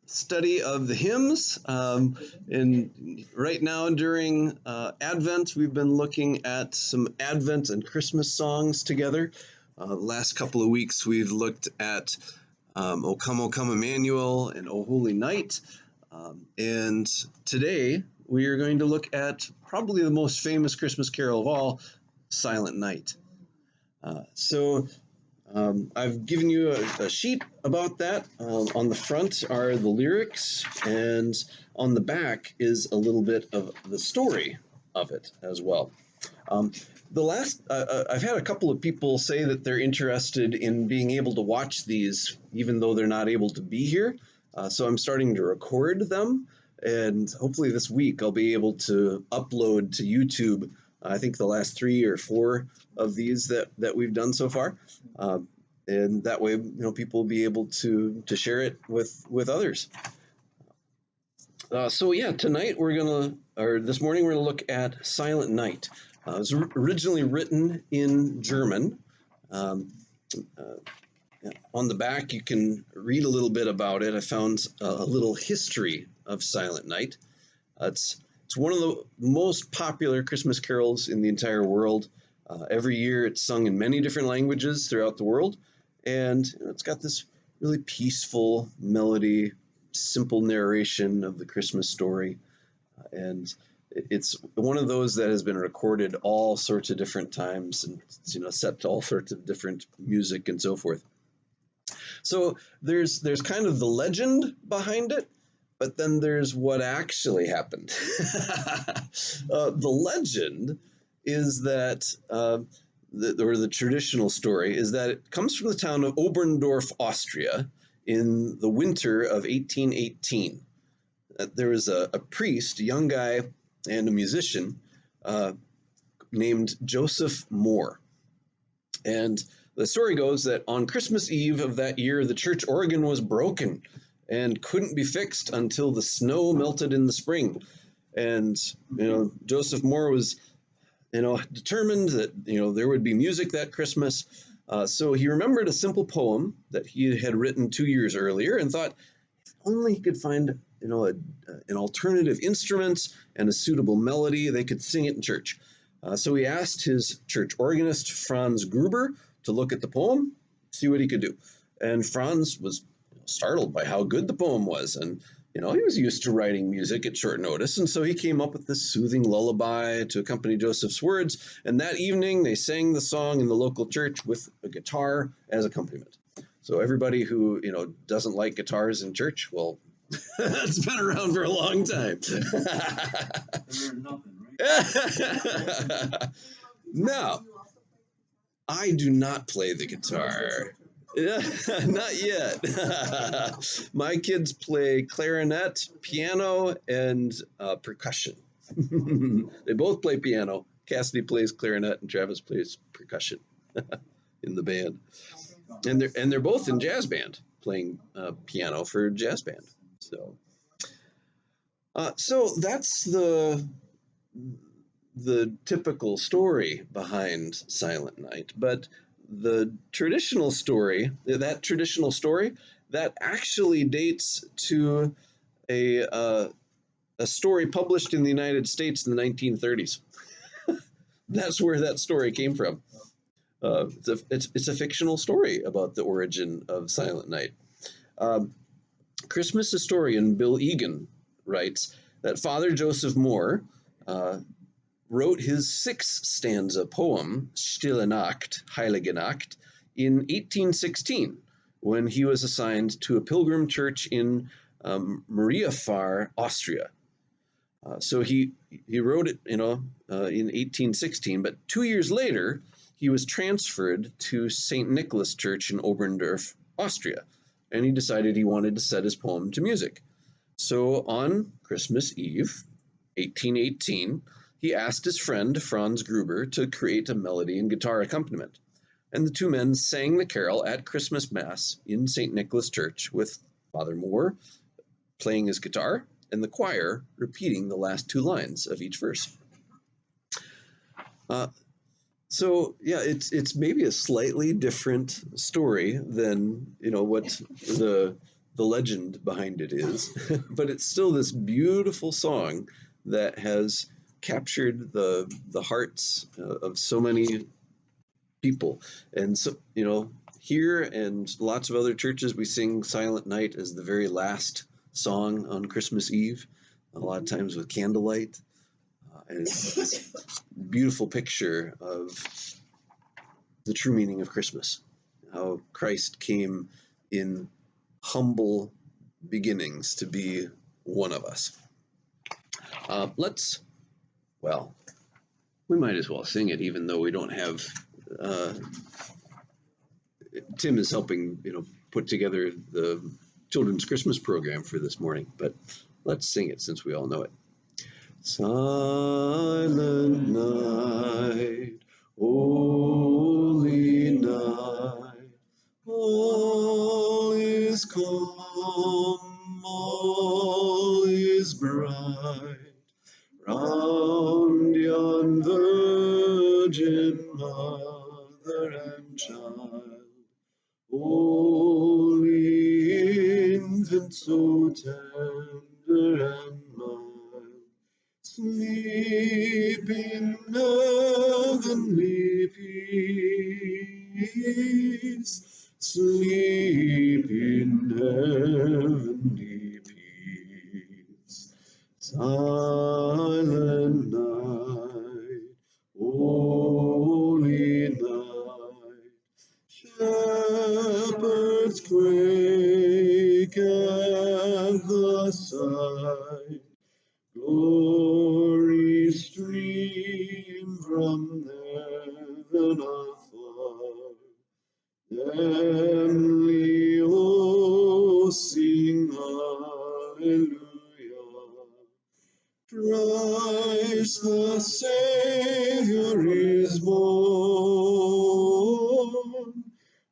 Study of the hymns. And right now during Advent, we've been looking at some Advent and Christmas songs together. The last couple of weeks, we've looked at O Come Emmanuel and O Holy Night. And today, we are going to look at probably the most famous Christmas carol of all, Silent Night. I've given you a sheet about that. On the front are the lyrics, and on the back is a little bit of the story of it as well. I've had a couple of people say that they're interested in being able to watch these, even though they're not able to be here. So I'm starting to record them, and hopefully this week I'll be able to upload to YouTube. I think the last 3 or 4 of these that we've done so far, and that way, people will be able to share it with others. This morning we're gonna look at Silent Night. It was originally written in German. On the back, you can read a little bit about it. I found a little history of Silent Night. It's one of the most popular Christmas carols in the entire world. Every year it's sung in many different languages throughout the world, and it's got this really peaceful melody, simple narration of the Christmas story, and it's one of those that has been recorded all sorts of different times and set to all sorts of different music and so forth. So there's kind of the legend behind it, but then there's what actually happened. The legend is that, the traditional story is that it comes from the town of Oberndorf, Austria, in the winter of 1818. There was a priest, a young guy, and a musician named Joseph Mohr. And the story goes that on Christmas Eve of that year, the church organ was broken and couldn't be fixed until the snow melted in the spring. And, Joseph Mohr was, determined that, there would be music that Christmas. So he remembered a simple poem that he had written 2 years earlier and thought, if only he could find, an alternative instrument and a suitable melody, they could sing it in church. So he asked his church organist, Franz Gruber, to look at the poem, see what he could do. And Franz was startled by how good the poem was. And, he was used to writing music at short notice. And so he came up with this soothing lullaby to accompany Joseph's words. And that evening, they sang the song in the local church with a guitar as accompaniment. So everybody who, doesn't like guitars in church, well, it's been around for a long time. Now, I do not play the guitar. Not yet. My kids play clarinet, piano, and percussion. They both play piano. Cassidy plays clarinet, and Travis plays percussion in the band. And they're both in jazz band, playing piano for jazz band. So that's the typical story behind Silent Night, but the traditional story, that actually dates to a story published in the United States in the 1930s. That's where that story came from. It's a fictional story about the origin of Silent Night. Christmas historian Bill Egan writes that Father Joseph Mohr wrote his 6-stanza poem, Stille Nacht, Heilige Nacht, in 1816, when he was assigned to a pilgrim church in Mariafar, Austria. So he wrote it, in 1816, but 2 years later, he was transferred to St. Nicholas Church in Oberndorf, Austria, and he decided he wanted to set his poem to music. So on Christmas Eve, 1818, he asked his friend Franz Gruber to create a melody and guitar accompaniment, and the two men sang the carol at Christmas Mass in St. Nicholas Church with Father Mohr playing his guitar and the choir repeating the last 2 lines of each verse. It's maybe a slightly different story than what the the legend behind it is, but it's still this beautiful song that has captured the hearts of so many people. And so, here and lots of other churches, we sing Silent Night as the very last song on Christmas Eve, a lot of times with candlelight. And it's this beautiful picture of the true meaning of Christmas, how Christ came in humble beginnings to be one of us. Well, we might as well sing it, even though we don't have. Tim is helping, put together the children's Christmas program for this morning, but let's sing it since we all know it. Silent night, holy night, all is calm, all is bright, round yon virgin mother and child, holy infant so tender and mild, sleep in heavenly peace, sleep in heavenly peace. Silent night, holy night, shepherds quake at the sight, glory stream from heaven afar, heavenly hosts sing hallelujah. Christ the Savior is born.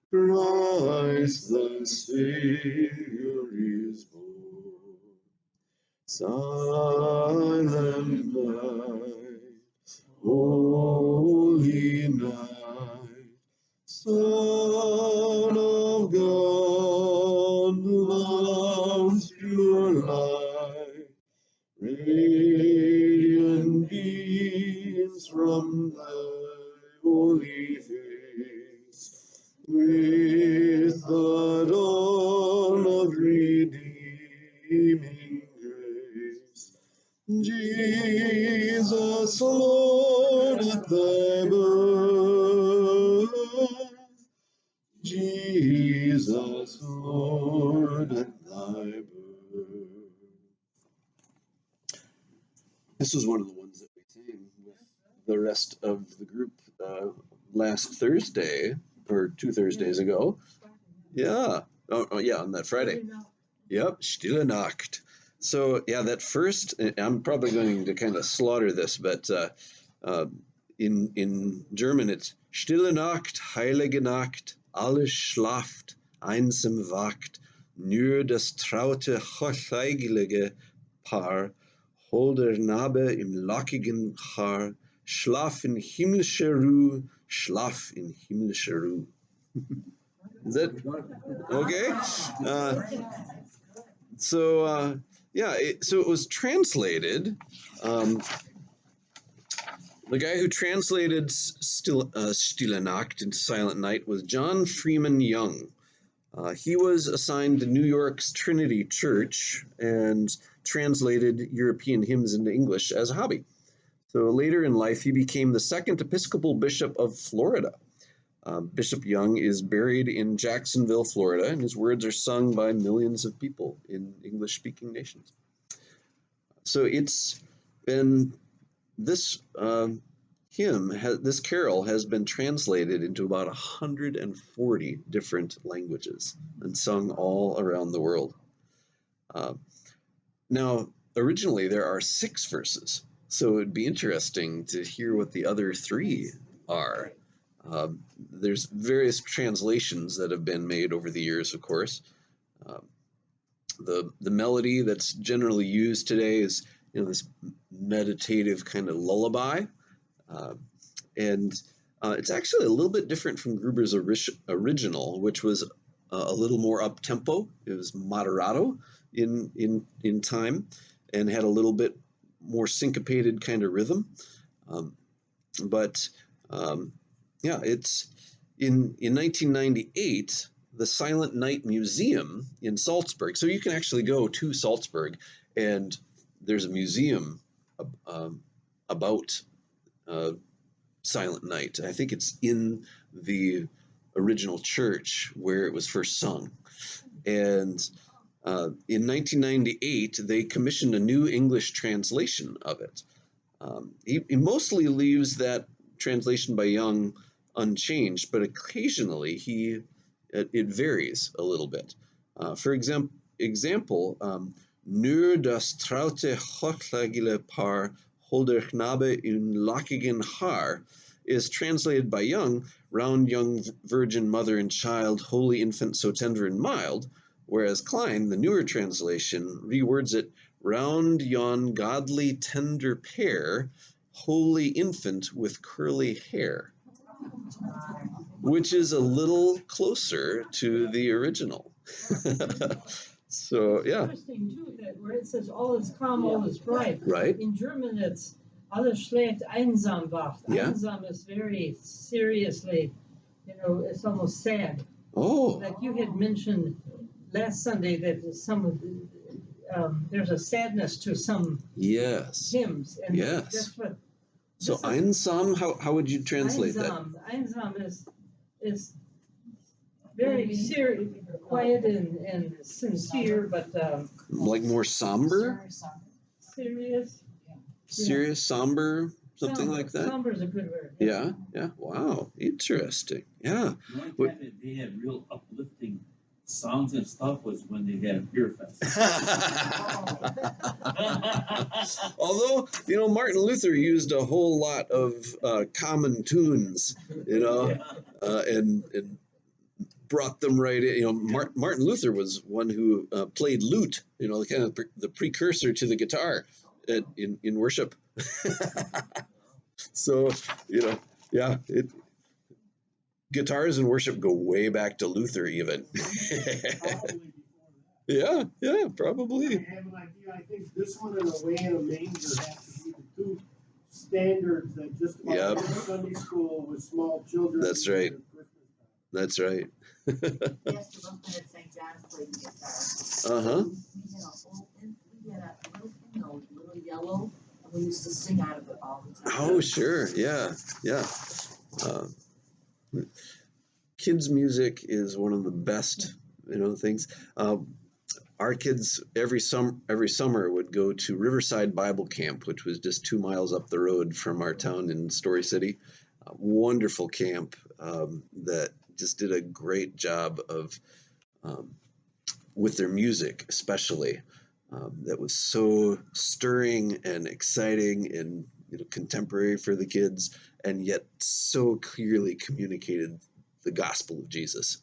Christ the Savior is born. Silent night, holy night, Son of God, love's pure light, radiant beams from thy holy face, with the dawn of redeeming grace. Jesus, Lord, at thy birth, Jesus, Lord, at thy birth. This was one of the ones that we sang with the rest of the group last Thursday, or 2 Thursdays ago. Yeah. Oh yeah, on that Friday. Yep, Stille Nacht. So yeah, that first, I'm probably going to kind of slaughter this, but in German it's Stille Nacht, Heilige Nacht, alles schlaft, einsam wacht, nur das traute, heilige Paar, holder Nabe im lockigen Haar, schlaf in himmlischer Ruhe, schlaf in himmlischer Ruhe. Is that okay? So it was translated. The guy who translated Stille Nacht into Silent Night was John Freeman Young. He was assigned to New York's Trinity Church and translated European hymns into English as a hobby. So later in life, he became the second Episcopal Bishop of Florida. Bishop Young is buried in Jacksonville, Florida, and his words are sung by millions of people in English-speaking nations. So it's been this this carol has been translated into about 140 different languages and sung all around the world. Now, originally there are 6 verses, so it'd be interesting to hear what the other 3 are. There's various translations that have been made over the years, of course. The melody that's generally used today is this meditative kind of lullaby, and it's actually a little bit different from Gruber's original, which was a little more up tempo. It was moderato in time, and had a little bit more syncopated kind of rhythm. Um, but yeah, it's in 1998, the Silent Night Museum in Salzburg. So you can actually go to Salzburg, and there's a museum about uh, Silent Night. I think it's in the original church where it was first sung. And in 1998, they commissioned a new English translation of it. He mostly leaves that translation by Young unchanged, but occasionally it varies a little bit. For example, Nur das traute hochlegile Paar holder Knabe in lockigen Haar is translated by Young, round young virgin mother and child, holy infant so tender and mild, whereas Klein, the newer translation, rewords it, round yon godly tender pair, holy infant with curly hair, which is a little closer to the original. So, yeah. Interesting too that where it says all is calm, all is bright. Right. In German, it's alles schläft, einsam wacht. Yeah. Einsam is very seriously, it's almost sad. Oh. Like you had mentioned last Sunday that some of there's a sadness to some Yes. hymns, and Yes. that's what. So einsam, how would you translate einsam, that? Einsam is very serious, quiet and sincere, but like more somber? Serious. Serious, somber, something like that? Somber is a good word. Yeah, yeah. Wow, interesting. Yeah. The only time that they had real uplifting songs and stuff was when they had a beer fest. Although, Martin Luther used a whole lot of common tunes, and brought them right in. Martin Luther was one who played lute, kind of the precursor to the guitar in worship. So, yeah, guitars in worship go way back to Luther even. Yeah, probably. I have an idea. I think this one and Away in a Manger have to be the two standards that just about Yep. every Sunday school with small children. That's right. That's right. Yes, the one that St. John's played the guitar. Uh-huh. We had a little hymnal, little yellow, and we used to sing out of it all the time. Oh, sure. Yeah. Kids' music is one of the best, things. Our kids every summer would go to Riverside Bible Camp, which was just 2 miles up the road from our town in Story City. Wonderful camp that just did a great job of with their music, especially. That was so stirring and exciting and contemporary for the kids, and yet so clearly communicated the gospel of Jesus.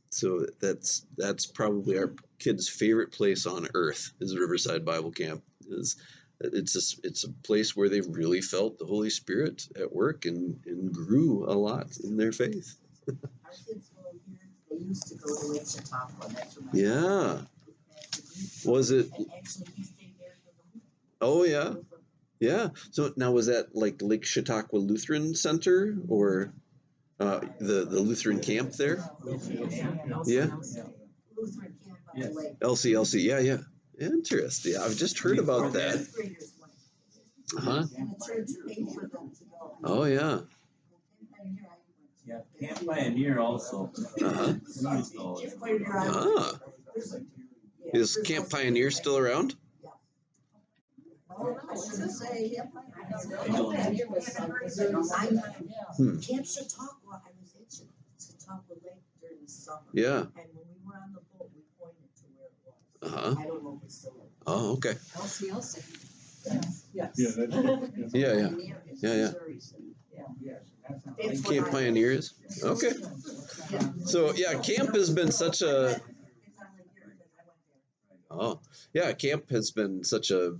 So that's probably our kids' favorite place on earth is Riverside Bible Camp. It's a place where they've really felt the Holy Spirit at work and grew a lot in their faith. Our kids were here, they used to go to Lake Chautauqua, that's where my Yeah. Was it? and actually he stayed there for the Oh yeah. Yeah. So now was that like Lake Chautauqua Lutheran Center or the Lutheran camp there? Yeah. Lutheran camp on the Yes. lake. LCLC. Yeah. Interesting. Yeah, I've just heard about that. Fifth graders went. Uh-huh. And the church paid for them to go. Oh yeah. Yeah, Camp Pioneer also. Uh-huh. We used to all- Fifth grader, Ah. Is Camp Pioneer still around? Oh, I shouldn't say, yep. I don't Hmm. Camp Chautauqua, I was at Chautauqua Lake during the summer. Yeah. And when we were on the boat, we pointed to where it was. Uh-huh. I don't know if it's still there. Oh, okay. LCLC. Yes. Yeah, that's. Yeah. It's Yeah. Missouri, so, yeah. That's what Camp I- Pioneers. Okay. Yeah. So yeah, camp has been such a It's on Lake Erie, because I went there. Oh, yeah, camp has been such a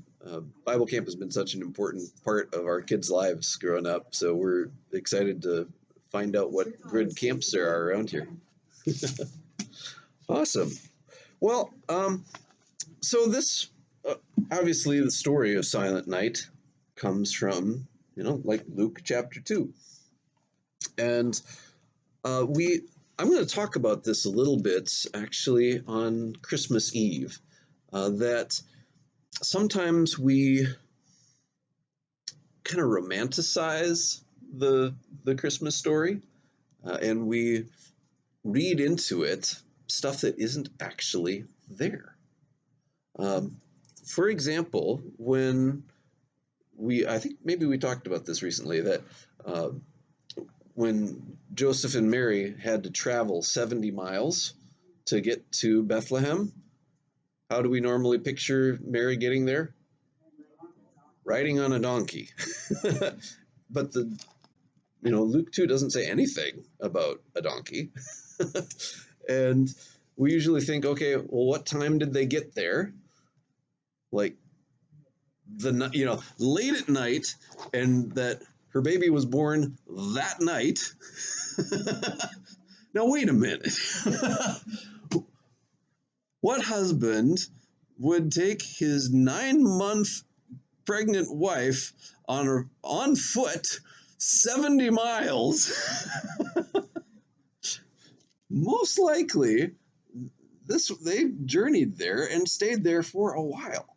Bible camp has been such an important part of our kids' lives growing up. So we're excited to find out what good camps there are around here. Awesome. Well, so this obviously the story of Silent Night comes from like Luke chapter 2, and we I'm going to talk about this a little bit actually on Christmas Eve. That sometimes we kind of romanticize the Christmas story, and we read into it stuff that isn't actually there. Um, for example, I think maybe we talked about this recently, that uh, when Joseph and Mary had to travel 70 miles to get to Bethlehem, how do we normally picture Mary getting there? Riding on a donkey. But Luke 2 doesn't say anything about a donkey. And we usually think, okay, well, what time did they get there? Like late at night, and that her baby was born that night. Now wait a minute. What husband would take his 9-month pregnant wife on foot 70 miles? Most likely they journeyed there and stayed there for a while.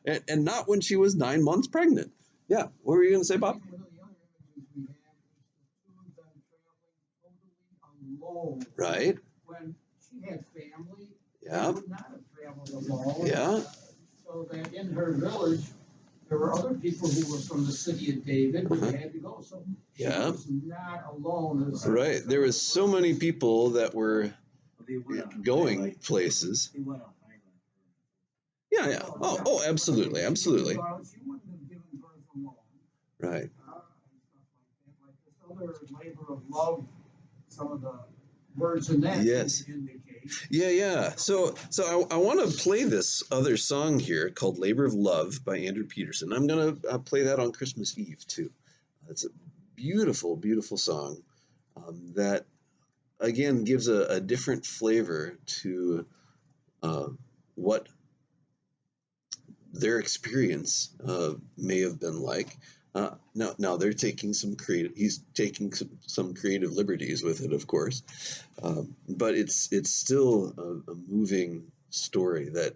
and not when she was 9 months pregnant. Yeah, what were you going to say, Bob? One of the other images we have is the two of them traveling totally alone. Right. When she had family, Yeah. they would not have traveled alone. Yeah. So that in her village, there were other people who were from the city of David who had to go. So she Yeah. was not alone. Right. There was so many people that were They went on going highlight. places. They went on highlight. Yeah, yeah. Oh, absolutely, absolutely. Well, she wouldn't have given birth alone. Right. And stuff like that. Like this other labor of love, some of the words in that Yes. indicate. Yeah. So I want to play this other song here called "Labor of Love" by Andrew Peterson. I'm gonna play that on Christmas Eve too. It's a beautiful, beautiful song that again gives a different flavor to what their experience may have been like. Now they're taking some creative. He's taking some creative liberties with it, of course, but it's still a moving story that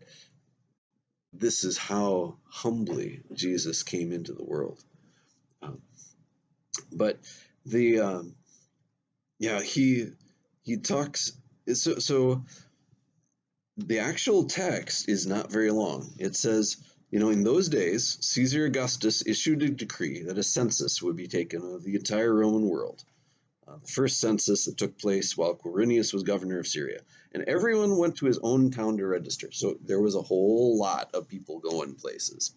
this is how humbly Jesus came into the world. Um, but the yeah he talks so the actual text is not very long. It says, in those days, Caesar Augustus issued a decree that a census would be taken of the entire Roman world. The first census that took place while Quirinius was governor of Syria. And everyone went to his own town to register. So there was a whole lot of people going places.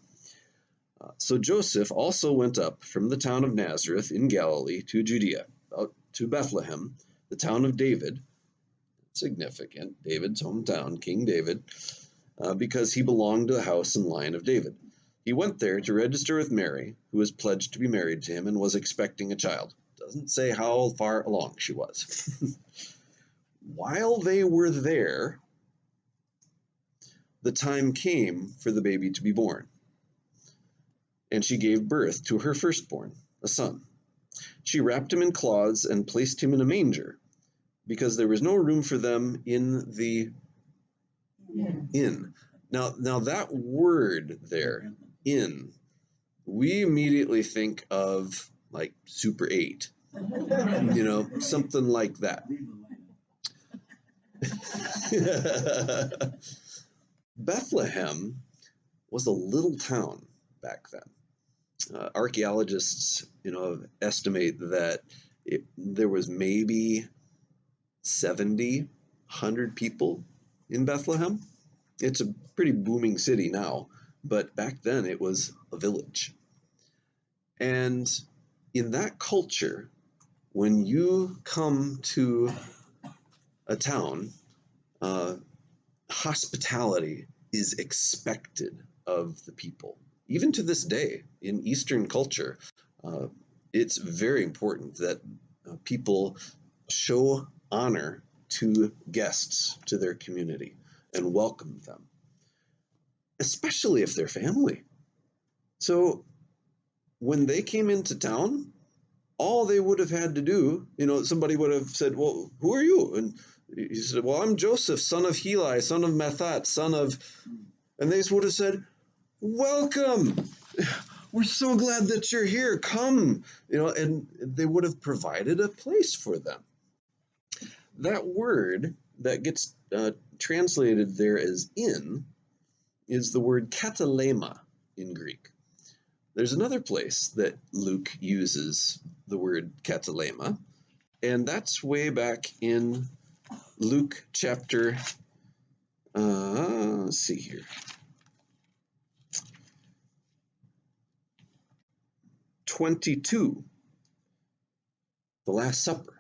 So Joseph also went up from the town of Nazareth in Galilee to Judea, out to Bethlehem, the town of David, significant, David's hometown, King David, because he belonged to the house and line of David. He went there to register with Mary, who was pledged to be married to him and was expecting a child. Doesn't say how far along she was. While they were there, the time came for the baby to be born, and she gave birth to her firstborn, a son. She wrapped him in cloths and placed him in a manger, because there was no room for them in the inn. Now that word there, inn, we immediately think of like Super 8, something like that. Bethlehem was a little town back then. Archaeologists, estimate that there was maybe 70, 100 people in Bethlehem. It's a pretty booming city now, but back then it was a village. And in that culture, when you come to a town, hospitality is expected of the people. Even to this day, in Eastern culture, it's very important that people show honor to guests, to their community, and welcomed them, especially if they're family. So when they came into town, all they would have had to do, somebody would have said, well, who are you? And he said, well, I'm Joseph, son of Heli, son of Mathat, son of, and they would have said, welcome. We're so glad that you're here. Come, and they would have provided a place for them. That word that gets translated there as inn is the word katalema in Greek. There's another place that Luke uses the word katalema, and that's way back in Luke chapter, let's see here, 22, the Last Supper.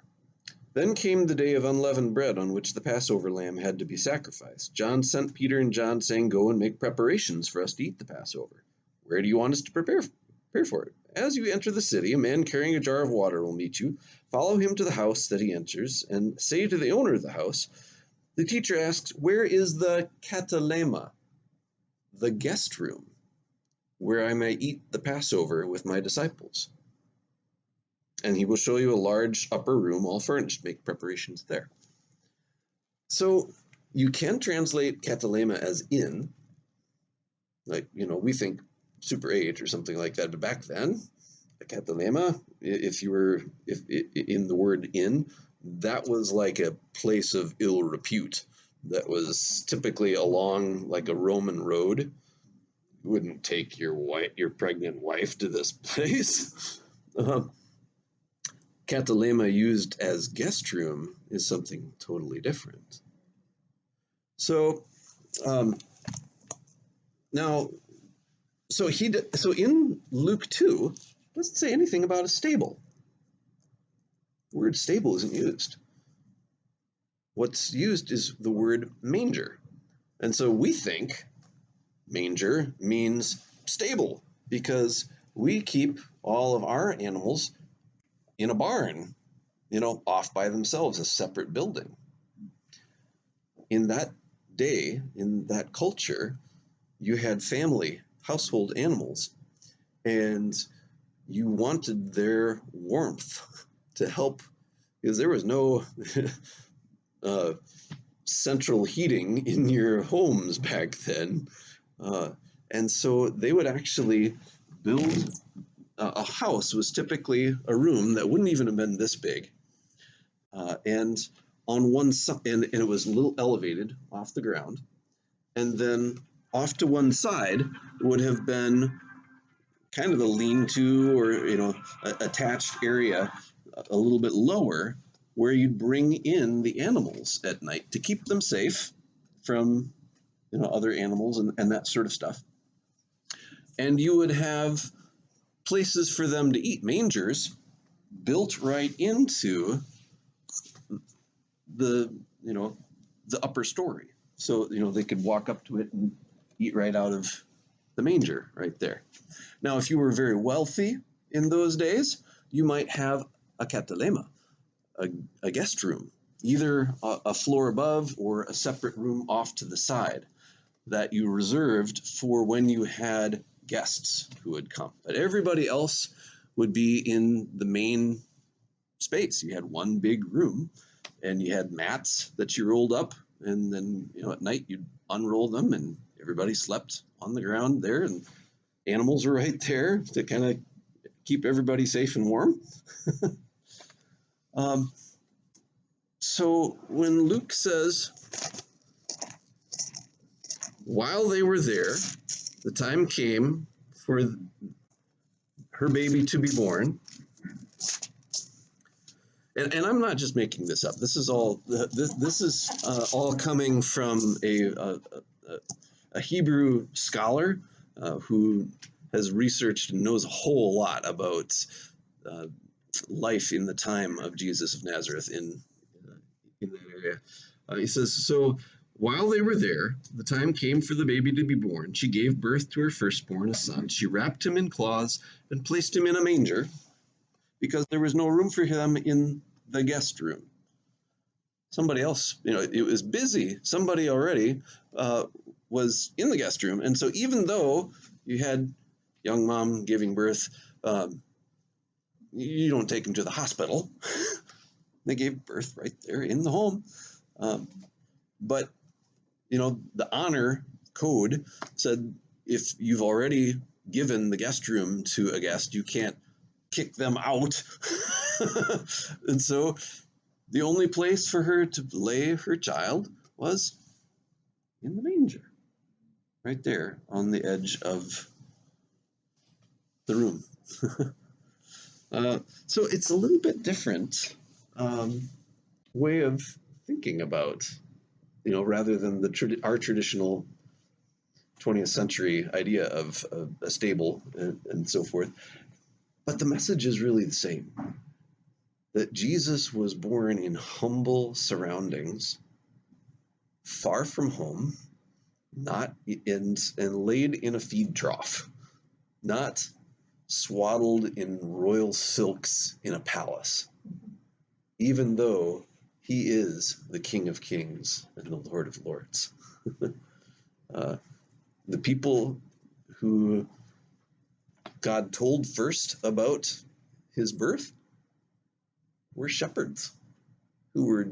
Then came the day of unleavened bread on which the Passover lamb had to be sacrificed. John sent Peter and John, saying, go and make preparations for us to eat the Passover. Where do you want us to prepare for it? As you enter the city, a man carrying a jar of water will meet you. Follow him to the house that he enters, and say to the owner of the house, the teacher asks, where is the katalema, the guest room, where I may eat the Passover with my disciples? And he will show you a large upper room, all furnished. Make preparations there. So you can translate katalema as inn, like, we think Super 8 or something like that. But back then, a katalema, if in the word inn, that was like a place of ill repute that was typically along like a Roman road. You wouldn't take your pregnant wife to this place. Katalema used as guest room is something totally different. So so in Luke 2, it doesn't say anything about a stable. The word stable isn't used. What's used is the word manger. And so we think manger means stable because we keep all of our animals in a barn, off by themselves, a separate building. In that day, in that culture, you had family, household animals, and you wanted their warmth to help, because there was no central heating in your homes back then. And so they would actually build a house was typically a room that wouldn't even have been this big. And on one side, and it was a little elevated off the ground. And then off to one side would have been kind of a lean-to or, attached area a little bit lower where you'd bring in the animals at night to keep them safe from, other animals and that sort of stuff. And you would have places for them to eat, mangers built right into the upper story. So, they could walk up to it and eat right out of the manger right there. Now, if you were very wealthy in those days, you might have a katalema, a guest room, either a floor above or a separate room off to the side that you reserved for when you had guests who would come. But everybody else would be in the main space. You had one big room and you had mats that you rolled up, and then at night you'd unroll them and everybody slept on the ground there, and animals were right there to kind of keep everybody safe and warm. So when Luke says, while they were there, the time came for her baby to be born. And I'm not just making this up. This is all all coming from a Hebrew scholar who has researched and knows a whole lot about life in the time of Jesus of Nazareth in that area. He says, so while they were there, the time came for the baby to be born. She gave birth to her firstborn, a son. She wrapped him in cloths and placed him in a manger because there was no room for him in the guest room. somebody else, it was busy. Somebody already was in the guest room. And so even though you had young mom giving birth, you don't take them to the hospital. They gave birth right there in the home. But, the honor code said if you've already given the guest room to a guest, you can't kick them out. And so the only place for her to lay her child was in the manger, right there on the edge of the room. So it's a little bit different way of thinking about, rather than our traditional 20th century idea of a stable and so forth. But the message is really the same, that Jesus was born in humble surroundings, far from home, not and laid in a feed trough, not swaddled in royal silks in a palace, even though he is the King of Kings and the Lord of Lords. The people who God told first about his birth were shepherds who were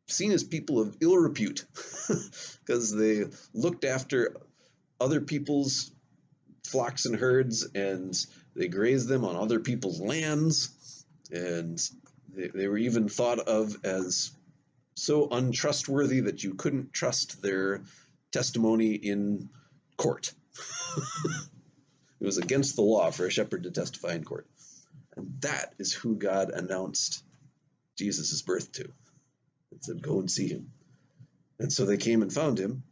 seen as people of ill repute because they looked after other people's flocks and herds, and they grazed them on other people's lands, and they were even thought of as so untrustworthy that you couldn't trust their testimony in court. It was against the law for a shepherd to testify in court. And that is who God announced Jesus' birth to. And said, go and see him. And so they came and found him.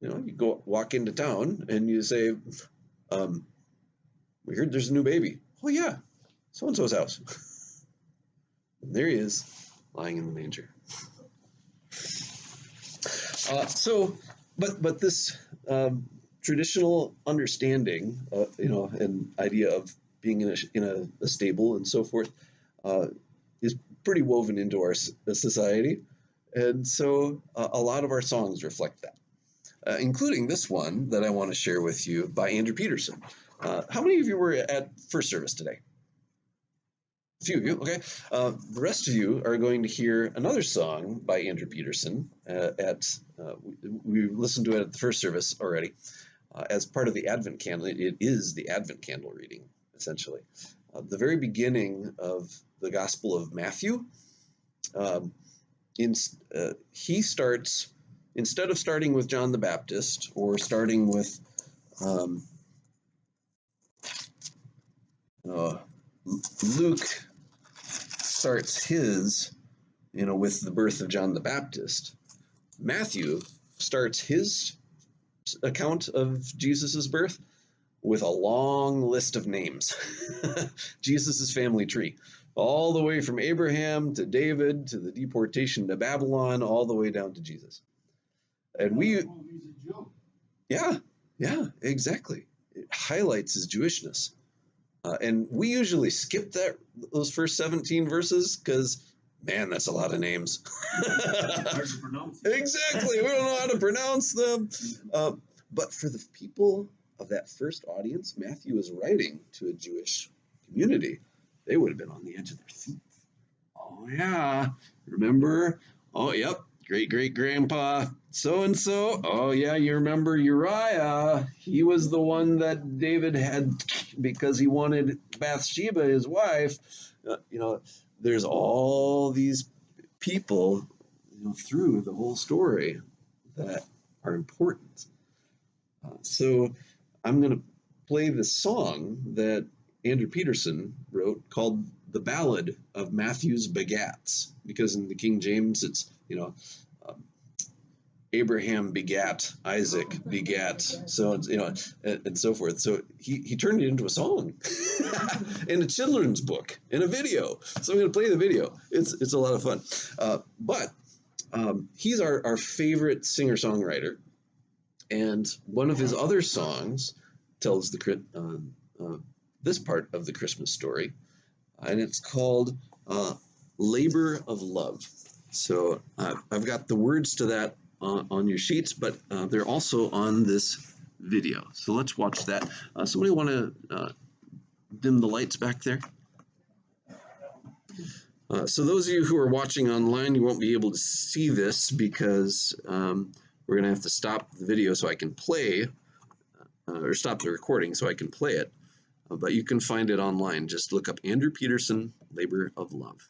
You go walk into town and you say, we heard there's a new baby. Oh yeah, so-and-so's house. And there he is, lying in the manger. But this traditional understanding, and idea of being in a stable and so forth, is pretty woven into our society, and so a lot of our songs reflect that, including this one that I want to share with you by Andrew Peterson. How many of you were at first service today? A few of you, okay. The rest of you are going to hear another song by Andrew Peterson. We listened to it at the first service already. As part of the Advent candle, it is the Advent candle reading, essentially. The very beginning of the Gospel of Matthew, he starts, instead of starting with John the Baptist or starting with Luke starts his, with the birth of John the Baptist. Matthew starts his account of Jesus's birth with a long list of names. Jesus's family tree, all the way from Abraham to David to the deportation to Babylon, all the way down to Jesus. And He's a Jew. Yeah, exactly. It highlights his Jewishness. And we usually skip those first 17 verses because, man, that's a lot of names. Hard to pronounce. Exactly. We don't know how to pronounce them. But for the people of that first audience, Matthew is writing to a Jewish community. They would have been on the edge of their seats. Oh, yeah. Remember? Oh, yep. Great-great-grandpa so-and-so. Oh, yeah, you remember Uriah. He was the one that David had because he wanted Bathsheba, his wife. There's all these people, through the whole story that are important. So I'm going to play the song that Andrew Peterson wrote called The Ballad of Matthew's Begats, because in the King James it's, Abraham begat, Isaac begat, so it's, and so forth. So he turned it into a song in a children's book, in a video. So I'm going to play the video. It's a lot of fun. But he's our favorite singer-songwriter. And one of his other songs tells this part of the Christmas story, and it's called Labor of Love. So I've got the words to that on your sheets, but they're also on this video. So let's watch that. Somebody want to dim the lights back there? So those of you who are watching online, you won't be able to see this because we're going to have to stop the video so I can play, or stop the recording so I can play it. But you can find it online. Just look up Andrew Peterson, Labor of Love.